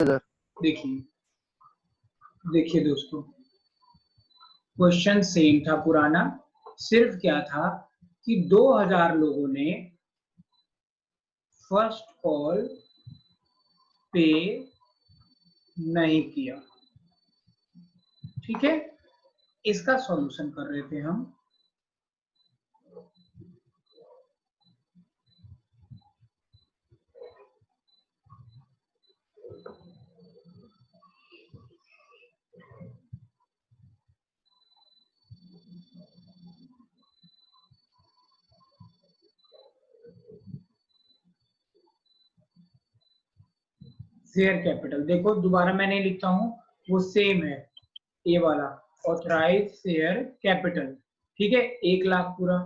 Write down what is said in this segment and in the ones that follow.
देखिए देखिए दोस्तों, क्वेश्चन सेम था पुराना, सिर्फ क्या था कि 2000 लोगों ने फर्स्ट कॉल पे नहीं किया। ठीक है, इसका सॉल्यूशन कर रहे थे हम। शेयर कैपिटल देखो, दोबारा मैं नहीं लिखता हूं, वो सेम है ये वाला, ऑथराइज शेयर कैपिटल। ठीक है, 1 लाख पूरा,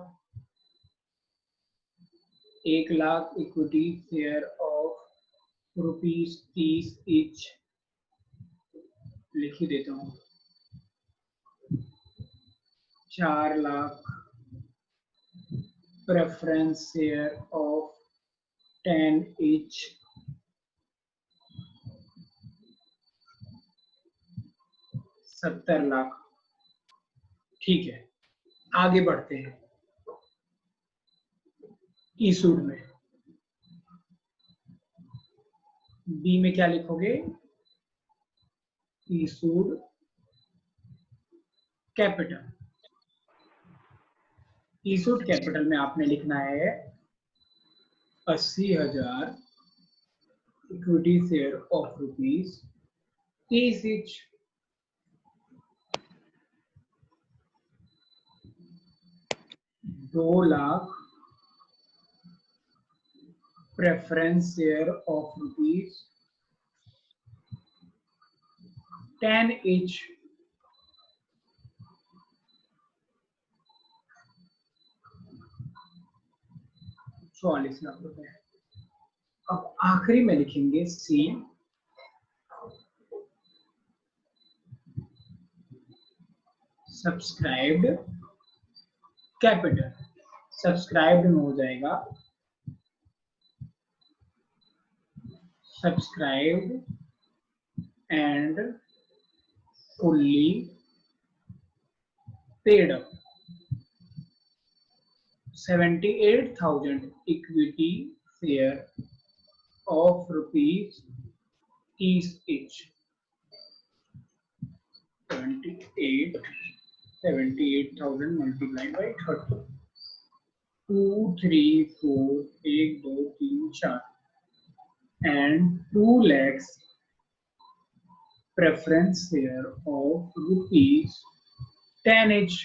1 lakh equity share of ₹30 each, लिख ही देता हूँ। 4 lakh preference share of 10 each, 70 lakh. ठीक है, आगे बढ़ते हैं इशूड में। बी में क्या लिखोगे? Issued capital. इशूड कैपिटल में आपने लिखना है 80,000 equity share of ₹30 each. ₹2 lakh preference share of ₹10 each. ₹44 lakh. अब आखिरी में लिखेंगे सी, सब्सक्राइब्ड कैपिटल। सब्सक्राइब्ड में हो जाएगा subscribed and fully paid up. 78,000 equity share of ₹30 each। 78,000 multiplied by 30, 2, 3, 4, 1, 2, 3, 4, and 2 lakhs preference share of ₹10 each।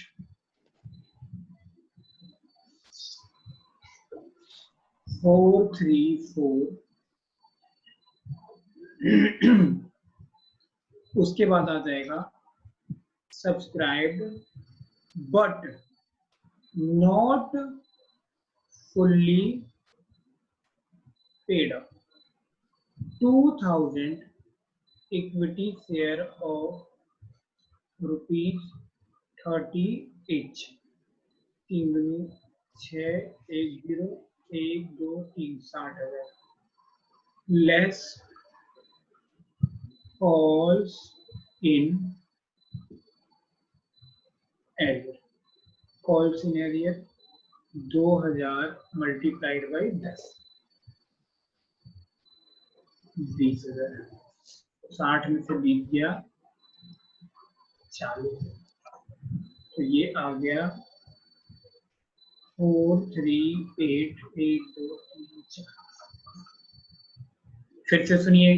4, 3, 4 उसके बाद आ जाएगा subscribed but not fully paid up, 2,000 equity share of ₹30 each। 3 दूनी 6, 1 0, 1 2 3, 60,000 less falls in arrear। calls in arrear 2000 multiplied by 10, 20,000। 60 में से 20 गया 40, तो ये आ गया 4, 3, 8, 1 2 3 4। फिर से सुनिए,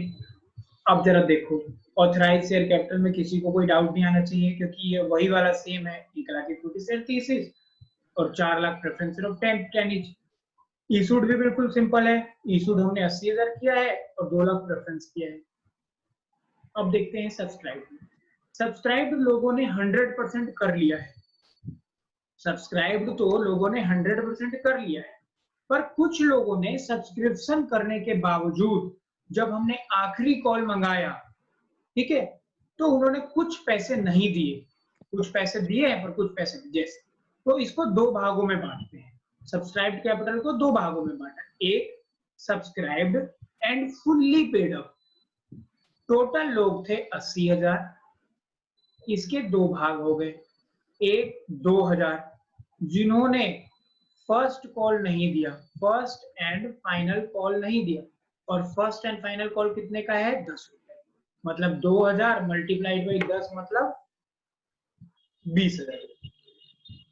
अब जरा देखो, ऑथराइज शेयर कैपिटल में किसी को कोई डाउट नहीं आना चाहिए, क्योंकि ये वही वाला सेम है। 1 लाख इक्विटी शेयर 30 और 4 lakh preference share of 10 each. Issued भी बिल्कुल सिंपल है, इशूड हमने 80,000 किया है और 2 लाख प्रेफरेंस किया है। अब देखते हैं सब्सक्राइब। सब्सक्राइब लोगों ने 100% कर लिया है। सब्सक्राइब तो लोगों ने 100% कर लिया है, पर कुछ लोगों ने सब्सक्रिप्शन करने के बावजूद जब हमने आखिरी कॉल मंगाया, ठीक है, तो उन्होंने कुछ पैसे नहीं दिए। कुछ पैसे दिए हैं पर कुछ पैसे नहीं दिए। तो इसको 2 भागों में बांटते हैं। सब्सक्राइब्ड कैपिटल को 2 भागों में बांटा, एक subscribed and fully paid up. Total लोग थे 80,000, इसके दो भाग हो गए, एक 2,000 जिन्होंने फर्स्ट कॉल नहीं दिया, फर्स्ट एंड फाइनल कॉल नहीं दिया, और फर्स्ट एंड फाइनल कॉल कितने का है, 10 रुपए, मतलब 2,000 मल्टीप्लाइड बाई 10 मतलब 20,000,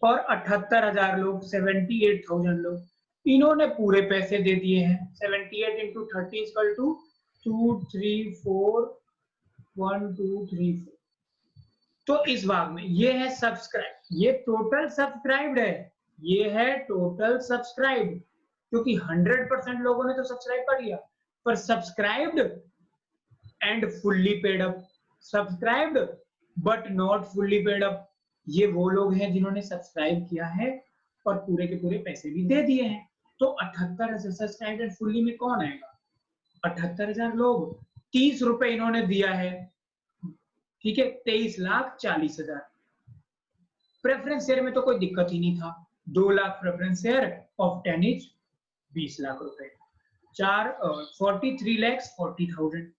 और 78,000 लोग, 78,000 लोग, इन्होंने पूरे पैसे दे दिए हैं। 78 इंटू 30 इक्वल टू 2 3 4 1 2 3 4। तो इस भाग में ये है सब्सक्राइब, ये टोटल सब्सक्राइब्ड है, ये है टोटल सब्सक्राइब्ड, क्योंकि 100% लोगों ने तो सब्सक्राइब कर लिया, पर subscribed and fully paid up, subscribed but not fully paid up, ये वो लोग हैं जिन्होंने सब्सक्राइब किया है और पूरे के पूरे पैसे भी दे दिए हैं। तो 78,000 सब्सक्राइब एंड फुल्ली में कौन आएगा, 78,000 लोग, 30 रुपए इन्होंने दिया है, ठीक है, 23,40,000। प्रेफरेंस शेयर में तो कोई दिक्कत ही नहीं था, 2 lakh preference share of 10 etch 20 lakh रुपए, 43,40,000।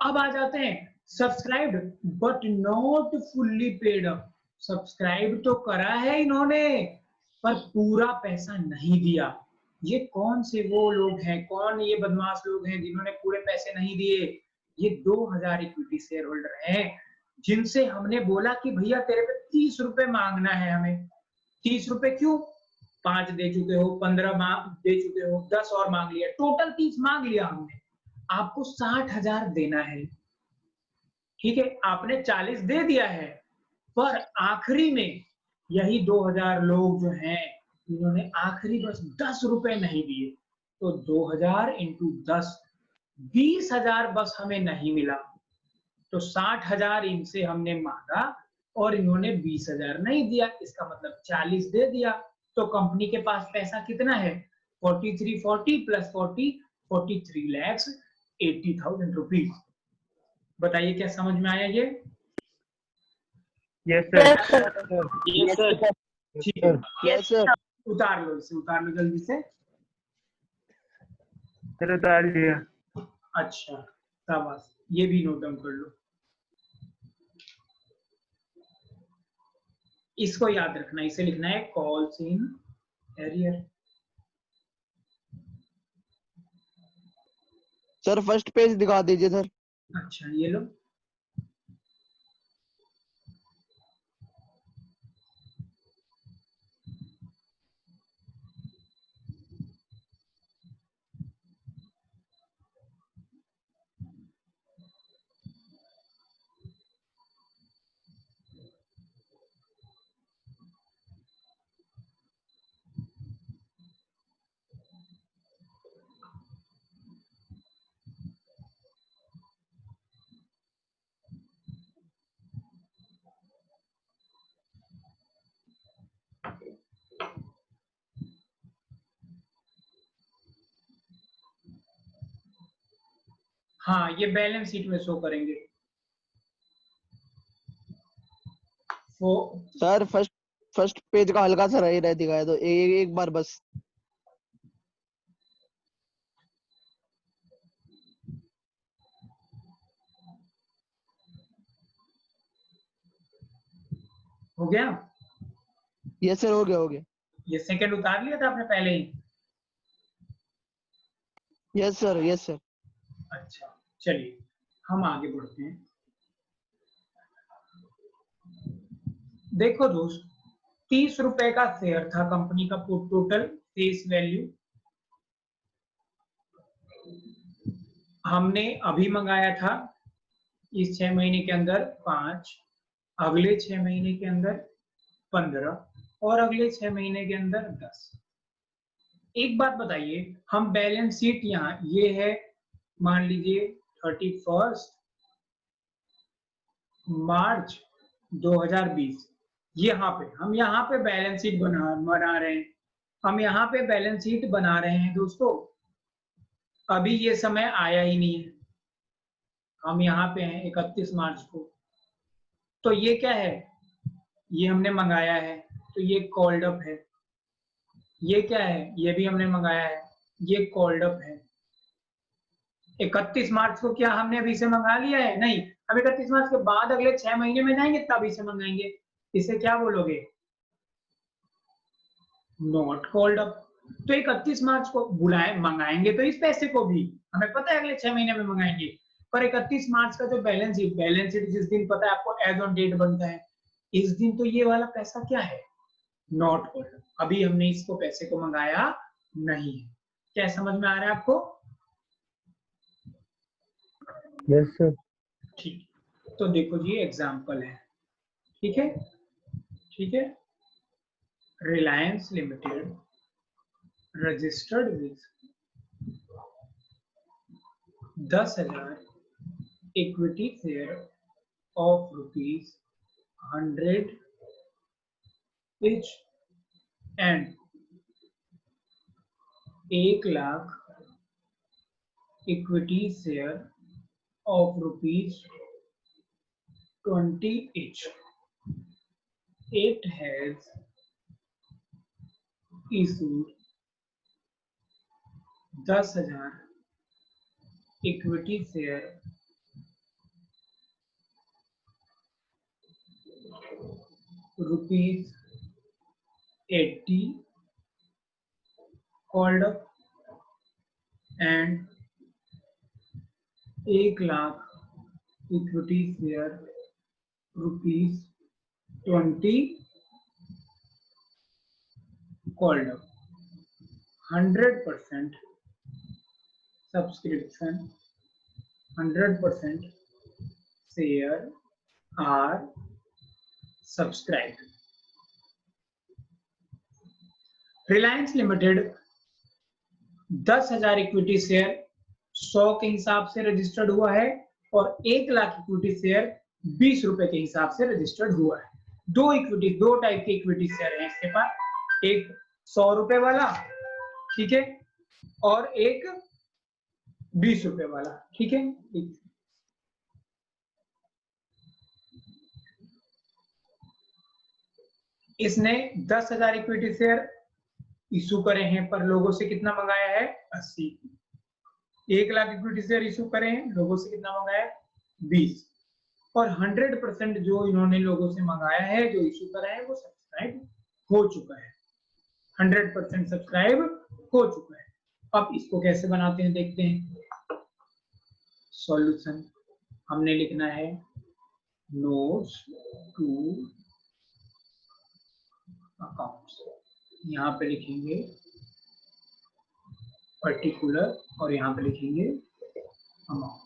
अब आ जाते हैं subscribed but not fully paid up, subscribe तो करा है इन्होंने पर पूरा पैसा नहीं दिया। ये कौन से वो लोग हैं, कौन ये बदमाश लोग हैं जिन्होंने पूरे पैसे नहीं दिए, ये 2,000 इक्विटी शेयर होल्डर हैं, जिनसे हमने बोला कि भैया तेरे पे 30 रुपए मांगना है हमें। 30 रुपए क्यों, 5 दे चुके हो, 15 दे चुके हो, 10 और मांग लिया, टोटल 30 मांग लिया हमने, आपको 60,000 देना है, ठीक है, आपने 40 दे दिया है, पर आखिरी में यही 2,000 लोग जो हैं इन्होंने आखिरी बस 10 रुपए नहीं दिए, तो 2,000 इंटू 10 20,000 बस हमें नहीं मिला, तो 60,000 इनसे हमने मांगा और इन्होंने 20,000 नहीं दिया, इसका मतलब 40 दे दिया, तो कंपनी के पास पैसा कितना है, 4340 प्लस 40 43,80,000 रुपीज। बताइए क्या समझ में आया ये? Yes sir. Yes sir. ठीक है, यस सर। उतार लो इसे, उतार लो जल्दी से। चलो उतार लिया। अच्छा शाबाश, ये भी नोट डाउन कर लो, इसको याद रखना, इसे लिखना है calls in arrear. Sir first page दिखा दीजिए सर। अच्छा ये लो, हाँ ये बैलेंस शीट में शो करेंगे। सर फर्स्ट पेज का हल्का सा रह दिखाया तो एक बार बस। हो गया? यस सर, हो गया हो गया। ये सेकंड उतार लिया था आपने पहले ही? Yes sir yes sir. अच्छा चलिए हम आगे बढ़ते हैं। देखो दोस्त, 30 रुपए का शेयर था कंपनी का, टोटल फेस वैल्यू हमने अभी मंगाया था, इस 6 महीने के अंदर 5, अगले 6 महीने के अंदर 15 और अगले 6 महीने के अंदर 10। एक बात बताइए, हम बैलेंस शीट यहाँ ये है, मान लीजिए 31 मार्च 2020, हम यहाँ पे बैलेंस शीट बना रहे हैं, हम यहाँ पे बैलेंस शीट बना रहे हैं दोस्तों, अभी ये समय आया ही नहीं है, हम यहाँ पे हैं 31 मार्च को, तो ये क्या है, ये हमने मंगाया है, तो ये कॉल्ड अप है, ये क्या है, ये भी हमने मंगाया है, ये कॉल्ड अप है, 31 मार्च को क्या हमने अभी से मंगा लिया है? नहीं, अब 31 मार्च के बाद अगले 6 महीने में जाएंगे तब इसे मंगाएंगे। इसे क्या बोलोगे? Not called up. तो 31 मार्च को बुलाए मंगाएंगे तो इस पैसे को भी हमें पता है अगले 6 महीने में मंगाएंगे, पर 31 मार्च का जो बैलेंस शीट जिस दिन पता है आपको एज ऑन डेट बनता है, इस दिन तो ये वाला पैसा क्या है? Not called. अभी हमने इसको पैसे को मंगाया नहीं है। क्या समझ में आ रहा है आपको? Yes sir. ठीक, तो देखो जी एग्जाम्पल है। ठीक है, ठीक है। Reliance limited registered with 10,000 equity share of ₹100 each and 1,00,000 equity share of ₹20 each. It has issued 10,000 equity share ₹80 called up and 1,00,000 equity share ₹20 called up. 100% subscription, 100% share are subscribed. Reliance limited 10,000 equity share 100 के हिसाब से registered हुआ है और 1,00,000 equity share 20 रुपए के हिसाब से रजिस्टर्ड हुआ है। दो टाइप के इक्विटी शेयर है इसके पास, एक 100 रुपए वाला, ठीक है, और एक 20 रुपए वाला, ठीक है। इसने 10,000 इक्विटी शेयर इशू करे हैं, पर लोगों से कितना मंगाया है? 80। 1,00,000 इक्विटी शेयर इशू करे हैं, लोगों से कितना मंगाया है? 20। और 100% जो इन्होंने लोगों से मंगाया है, जो इशू करा है, वो सब्सक्राइब हो चुका है। 100% सब्सक्राइब हो चुका है। अब इसको कैसे बनाते हैं देखते हैं। सॉल्यूशन हमने लिखना है नोट्स टू अकाउंट्स। यहाँ पे लिखेंगे पर्टिकुलर और यहाँ पे लिखेंगे अमाउंट।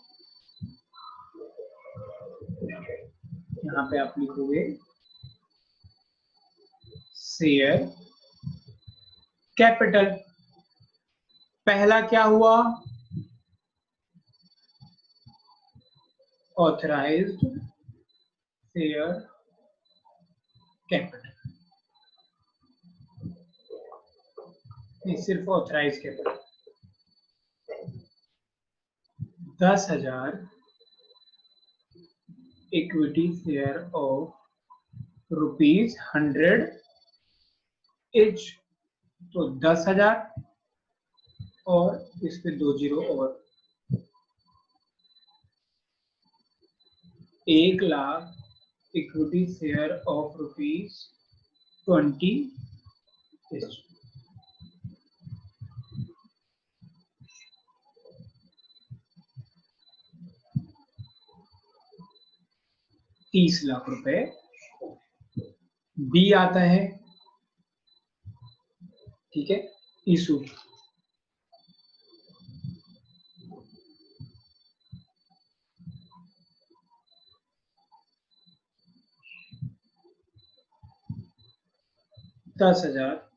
यहाँ पे आप लिखोगे शेयर कैपिटल। पहला क्या हुआ? ऑथराइज्ड शेयर कैपिटल, सिर्फ authorise capital. 10,000 equity share of ₹100 each, तो 10,000 और इस पे 2 जीरो और 1,00,000 इक्विटी शेयर ऑफ ₹20 इच। ₹30,00,000 बी आता है, ठीक है, issue. ₹10,000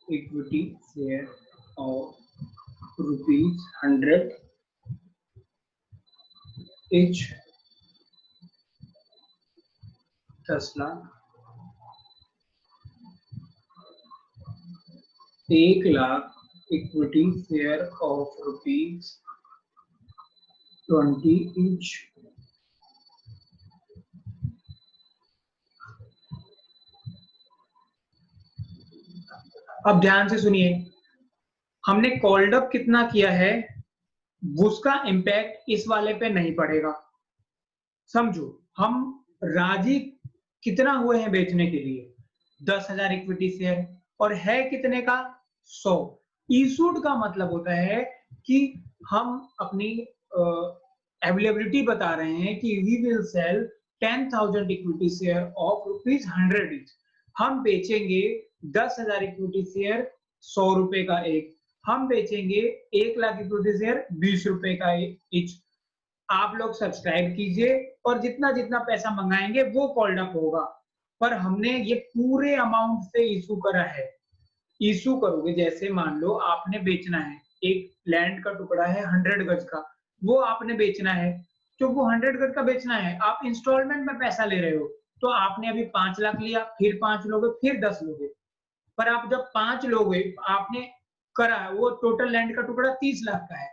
equity share of ₹100 each, 10,00,000। 1,00,000 equity share of ₹20 each. अब ध्यान से सुनिए, हमने कॉल्ड अप कितना किया है उसका इम्पैक्ट इस वाले पे नहीं पड़ेगा। समझो, हम राजी कितना हुए हैं बेचने के लिए 10,000 इक्विटी शेयर, और है कितने का 100। इशूड का मतलब होता है कि हम अपनी अवेलेबिलिटी बता रहे हैं कि we will sell 10,000 equity share of ₹100 each. हम बेचेंगे 10,000 इक्विटी शेयर 100 रुपए का एक, हम बेचेंगे 1,00,000 इक्विटी शेयर 20 रुपए का ईच। आप लोग सब्सक्राइब कीजिए और जितना जितना पैसा मंगाएंगे वो कॉल्ड अप होगा। पर हमने ये पूरे अमाउंट से इशू करा है। इशू करोगे, जैसे मान लो आपने बेचना है, एक लैंड का टुकड़ा है 100 गज का, वो आपने बेचना है। तो वो 100 गज का बेचना है, आप इंस्टॉलमेंट में पैसा ले रहे हो, तो आपने अभी 5 लाख लिया, फिर 5 लोगे, फिर 10 लोगे। पर आप जब 5 लोगे, आपने करा, वो टोटल लैंड का टुकड़ा 30 लाख का है,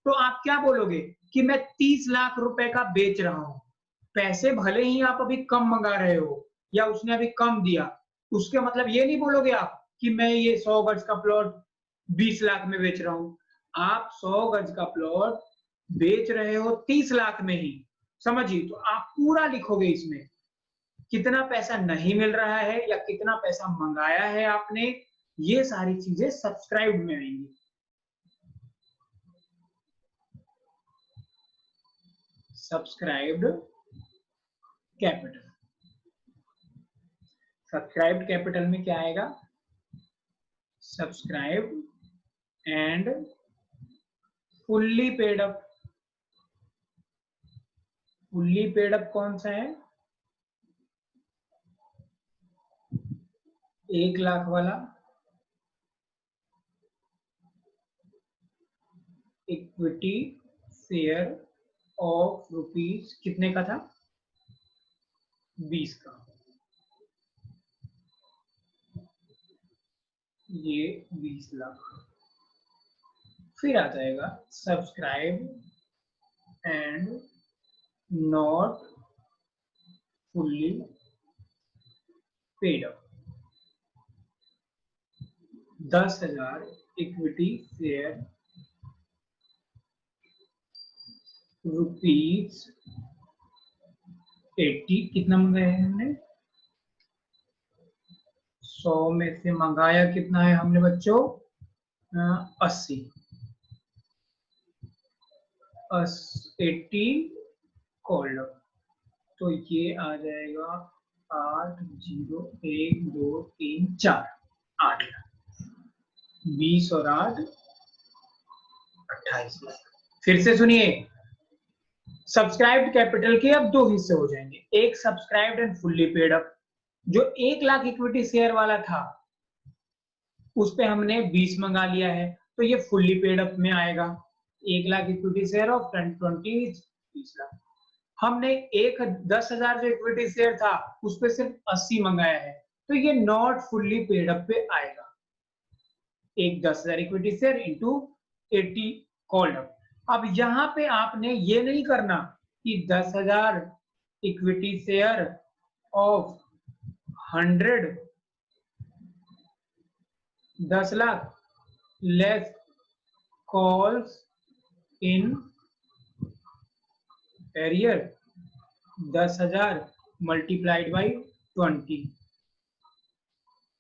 तो आप क्या बोलोगे कि मैं 30 लाख रुपए का बेच रहा हूं। पैसे भले ही आप अभी कम मंगा रहे हो या उसने अभी कम दिया, उसके मतलब ये नहीं बोलोगे आप कि मैं ये 100 गज का प्लॉट 20 लाख में बेच रहा हूं। आप 100 गज का प्लॉट बेच रहे हो 30 लाख में ही, समझिए। तो आप पूरा लिखोगे इसमें कितना पैसा नहीं मिल रहा है या कितना पैसा मंगाया है आपने, ये सारी चीजें सब्सक्राइब में आएंगी। सब्सक्राइब्ड कैपिटल, सब्सक्राइब्ड कैपिटल में क्या आएगा, subscribed and fully paid up. Fully paid up कौन सा है, 1 लाख वाला, इक्विटी शेयर ऑफ रुपीज कितने का था, 20 का। ये 20 लाख। फिर आ जाएगा subscribe and not fully paid up, 10,000 equity share ₹80। कितना मंगाया है हमने, 100 में से मंगाया कितना है हमने बच्चों, 80। 80 कॉल्ड अप, तो ये आ जाएगा 8, 0, 1, 2, 3, 4, 8 लाख। 20 और 8 28 लाख। फिर से सुनिए, सब्सक्राइब्ड कैपिटल के अब 2 हिस्से हो जाएंगे, एक subscribed and fully paid up. जो 1 लाख इक्विटी शेयर वाला था उस पे हमने 20 मंगा लिया है, तो ये फुल्ली पेड अप में आएगा। 1 lakh equity share of 20 lakh. हमने 10,000 जो इक्विटी शेयर था उस पे सिर्फ 80 मंगाया है, तो ये नॉट फुल्ली पेड अप पे आएगा। एक 10,000 equity share into 80 called up. अब यहां पे आपने ये नहीं करना कि 10,000 equity share of 100, 10 lakh less calls in arrear, 10,000 multiplied by 20,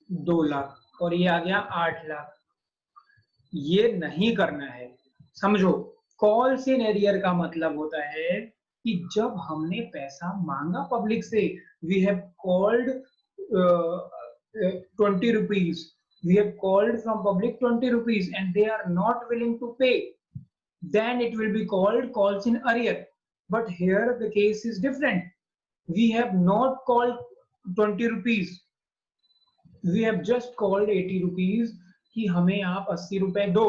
2 lakh, और ये आ गया 8 लाख। ये नहीं करना है, समझो। कॉल्स इन एरियर का मतलब होता है कि जब हमने पैसा मांगा पब्लिक से, we have called 20 rupees, we have called from public 20 rupees and they are not willing to pay, then it will be called calls in arrear. But here the case is different. We have not called 20 rupees, we have just called 80 rupees कि हमें आप 80 रुपए दो।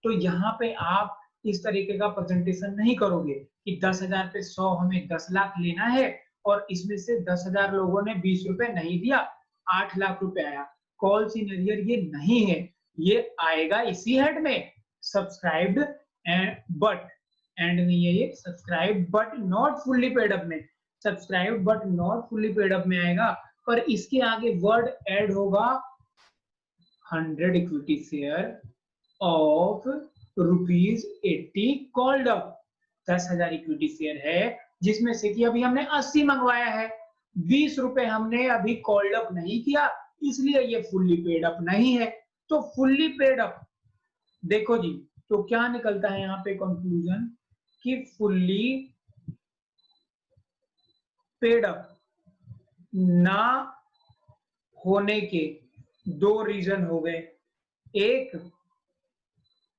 तो यहाँ पे आप इस तरीके का प्रेजेंटेशन नहीं करोगे कि 10,000 पे 100 हमें 10 लाख लेना है और इसमें से 10,000 लोगों ने 20 रुपए नहीं दिया, 8 लाख रुपए आया। कॉल्स इन एरियर ये नहीं है, ये आएगा इसी हेड में, सब्सक्राइब्ड एंड बट, एंड नहीं है ये, subscribe but not fully paid up में, subscribe but not fully paid up में आएगा। पर इसके आगे वर्ड ऐड होगा 100 equity share of ₹80 called up. 10,000 equity share है जिसमें से कि अभी हमने 80 मंगवाया है, 20 रुपए हमने अभी कॉल्ड अप नहीं किया, इसलिए ये फुल्ली पेड अप नहीं है। तो फुल्ली पेड अप देखो जी, तो क्या निकलता है यहाँ पे कंक्लूजन कि फुल्ली पेड अप ना होने के दो रीजन हो गए। एक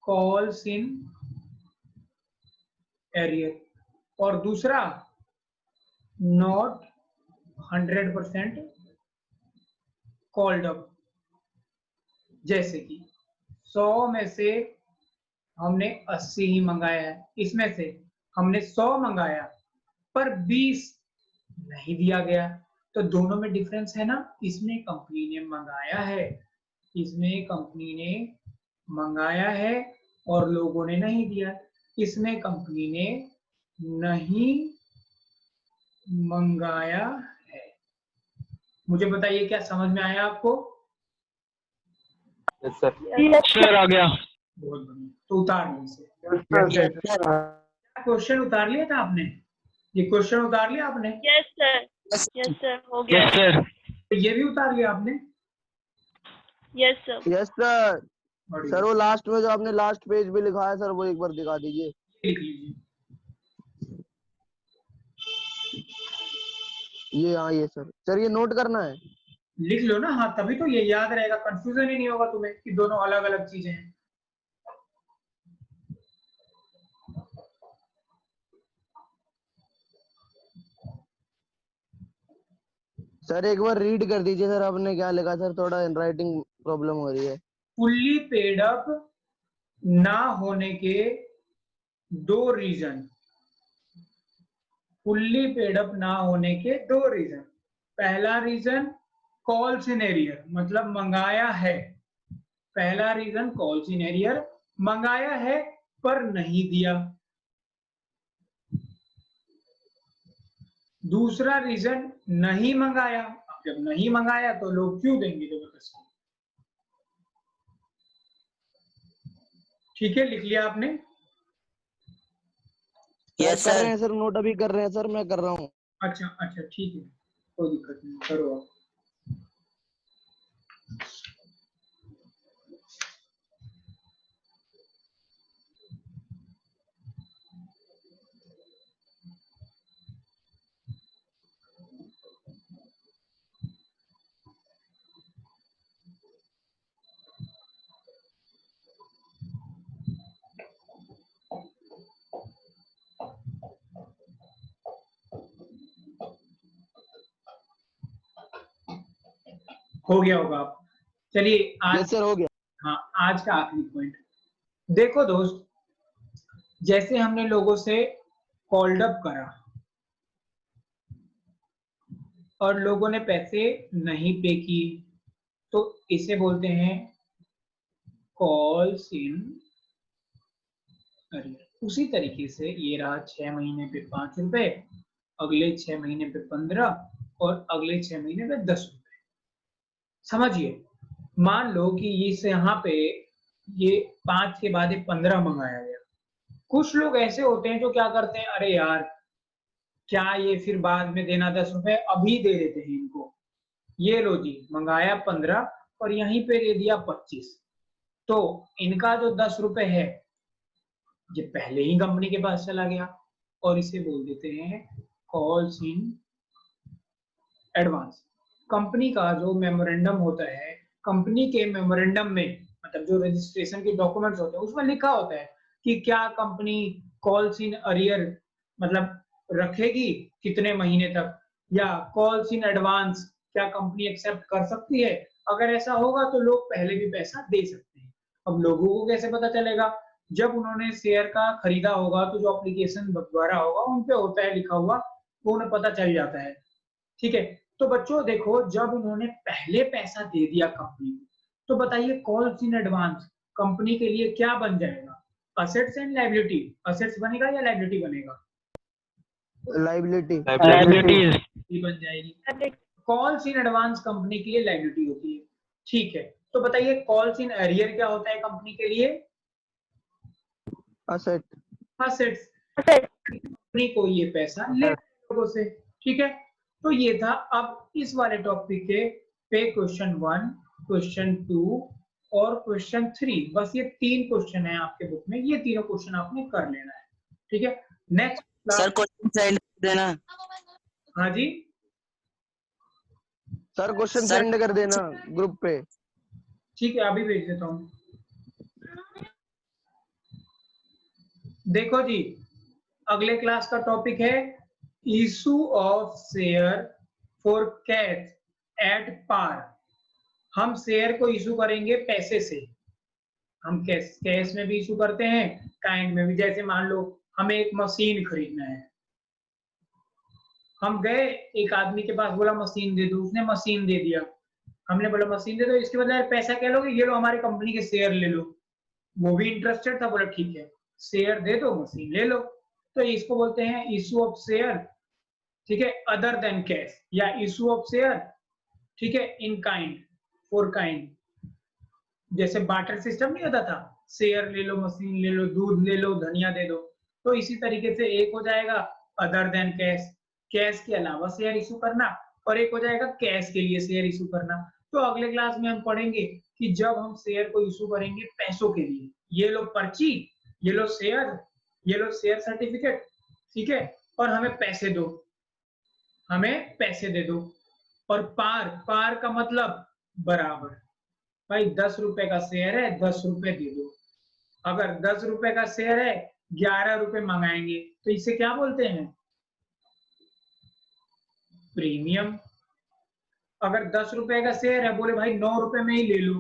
कॉल्स इन एरियर और दूसरा नॉट 100% कॉल्ड अप। जैसे कि 100 में से हमने 80 ही मंगाया है, इसमें से हमने 100 मंगाया पर 20 नहीं दिया गया, तो दोनों में डिफरेंस है ना। इसमें कंपनी ने मंगाया है, इसमें कंपनी ने मंगाया है और लोगों ने नहीं दिया, इसमें कंपनी ने नहीं मंगाया है। मुझे बताइए क्या समझ में आया आपको? यस सर आ गया। बहुत बढ़िया, तो उतार लो इसे। क्वेश्चन उतार लिया था आपने? ये क्वेश्चन उतार लिया आपने? यस सर हो गया। Yes sir. तो ये भी उतार लिया आपने? Yes sir. Yes sir. बढ़िया। सर वो लास्ट में जो आपने लास्ट पेज भी लिखा है सर, वो एक बार दिखा दीजिए। लिख लीजिए। ये हाँ ये सर ये नोट करना है। लिख लो ना, हाँ, तभी तो ये याद रहेगा, कंफ्यूजन ही नहीं होगा तुम्हें कि दोनों अलग अलग चीजें हैं। सर एक बार रीड कर दीजिए सर, आपने क्या लिखा सर, थोड़ा राइटिंग प्रॉब्लम हो रही है। फुल्ली पेड अप ना होने के दो रीजन। फुल्ली पेड अप ना होने के दो रीजन। पहला रीजन कॉल्स इन एरियर, मतलब मंगाया है। पहला रीजन कॉल्स इन एरियर, मंगाया है पर नहीं दिया। दूसरा रीजन नहीं मंगाया। अब जब नहीं मंगाया तो लोग क्यों देंगे जबरदस्ती? ठीक है, लिख लिया आपने? यस कर रहे हैं सर, नोट अभी कर रहे हैं सर, मैं कर रहा हूँ। अच्छा अच्छा, ठीक है, कोई दिक्कत नहीं, करो आप। हो गया होगा आप। चलिए आज यस सर हो गया। हाँ, आज का आखिरी पॉइंट देखो दोस्त, जैसे हमने लोगों से कॉल्ड अप करा और लोगों ने पैसे नहीं पे किए, तो इसे बोलते हैं कॉल्स इन अरियर। उसी तरीके से ये रहा 6 महीने पे 5 रुपए, अगले 6 महीने पे 15 और अगले 6 महीने पे 10 रुपए। समझिए, मान लो कि इस यहाँ पे ये 5 के बाद 15 मंगाया गया। कुछ लोग ऐसे होते हैं जो क्या करते हैं, अरे यार क्या ये फिर बाद में देना 10 रुपए, अभी दे देते हैं इनको। ये लो जी, मंगाया 15 और यहीं पे दे दिया 25, तो इनका जो 10 रुपए है ये पहले ही कंपनी के पास चला गया, और इसे बोल देते हैं कॉल्स इन एडवांस। कंपनी का जो मेमोरेंडम होता है, कंपनी के मेमोरेंडम में, मतलब जो रजिस्ट्रेशन के डॉक्यूमेंट्स होते हैं उसमें लिखा होता है कि क्या कंपनी कॉल्स इन अरियर मतलब रखेगी कितने महीने तक, या कॉल्स इन एडवांस क्या कंपनी एक्सेप्ट कर सकती है। अगर ऐसा होगा तो लोग पहले भी पैसा दे सकते हैं। अब लोगों को कैसे पता चलेगा? जब उन्होंने शेयर का खरीदा होगा तो जो एप्लीकेशन द्वारा होगा उन पे होता है लिखा हुआ, तो उन्हें पता चल जाता है। ठीक है, तो बच्चों देखो, जब उन्होंने पहले पैसा दे दिया कंपनी को, तो बताइए कॉल्स इन एडवांस कंपनी के लिए क्या बन जाएगा? Assets and liability. असेट्स बनेगा या लायबिलिटी बनेगा? लाइबिलिटी बन जाएगी। कॉल्स इन एडवांस कंपनी के लिए लायबिलिटी होती है। ठीक है, तो बताइए कॉल्स इन एरियर क्या होता है कंपनी के लिए? असेट। असेट्स, कंपनी को ये पैसा ले लोगों से, ठीक है। तो ये था। अब इस वाले टॉपिक पे क्वेश्चन 1, क्वेश्चन 2 और क्वेश्चन 3, बस ये 3 क्वेश्चन है आपके बुक में, ये तीनों क्वेश्चन आपने कर लेना है, ठीक है। नेक्स्ट सर क्वेश्चन सेंड कर देना। हाँ जी सर क्वेश्चन सर सेंड कर देना ग्रुप पे। ठीक है, अभी भेज देता हूँ। देखो जी, अगले क्लास का टॉपिक है issue of share for cash at par. हम शेयर को इशू करेंगे पैसे से। हम कैश में भी इशू करते हैं, काइंड में भी। जैसे मान लो हमें एक मशीन खरीदना है, हम गए एक आदमी के पास, बोला मशीन दे दो, उसने मशीन दे दिया। हमने बोला मशीन दे दो, इसके बजाय पैसा क्या लोगे, ये लो हमारी कंपनी के शेयर ले लो। वो भी इंटरेस्टेड था, बोला ठीक है शेयर दे दो, मशीन ले लो। तो इसको बोलते हैं इशू ऑफ शेयर, ठीक है, अदर देन कैश, या इशू ऑफ शेयर, ठीक है, इन काइंड, फॉर काइंड। जैसे बार्टर सिस्टम नहीं होता था, शेयर ले लो, मशीन ले लो, दूध ले लो, धनिया दे दो। तो इसी तरीके से एक हो जाएगा अदर देन कैश, कैश के अलावा शेयर इशू करना, और एक हो जाएगा कैश के लिए शेयर इशू करना। तो अगले क्लास में हम पढ़ेंगे कि जब हम शेयर को इशू करेंगे पैसों के लिए, ये लो पर्ची, ये लो शेयर, ये लो शेयर सर्टिफिकेट, ठीक है, और हमें पैसे दो, हमें पैसे दे दो। और पार, पार का मतलब बराबर। भाई 10 रुपए का शेयर है, 10 रुपए दे दो। अगर 10 रुपए का शेयर है, 11 रुपए मंगाएंगे, तो इसे क्या बोलते हैं, प्रीमियम। अगर 10 रुपए का शेयर है, बोले भाई 9 रुपए में ही ले लो,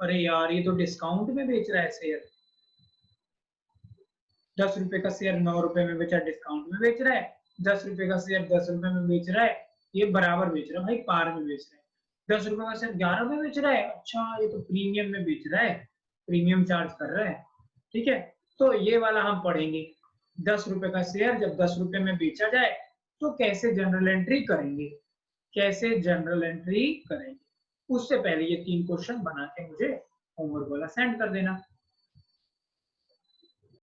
अरे यार ये तो डिस्काउंट में बेच रहा है शेयर। 10 रुपए का शेयर 9 रुपए में बेचा, डिस्काउंट में बेच रहा है। 10 रुपए का शेयर 10 रुपए में बेच रहा है, ये बराबर बेच रहा है, भाई पार में बेच रहा है। 10 रुपए का शेयर 11 में बेच रहा है, अच्छा ये तो प्रीमियम में बेच रहा है, प्रीमियम चार्ज कर रहा है, ठीक है। तो ये वाला हम पढ़ेंगे। 10 रुपए का शेयर जब 10 रुपए में बेचा जाए तो कैसे जनरल एंट्री करेंगे, कैसे जनरल एंट्री करेंगे। उससे पहले ये 3 क्वेश्चन बना के मुझे होमवर्क वाला सेंड कर देना।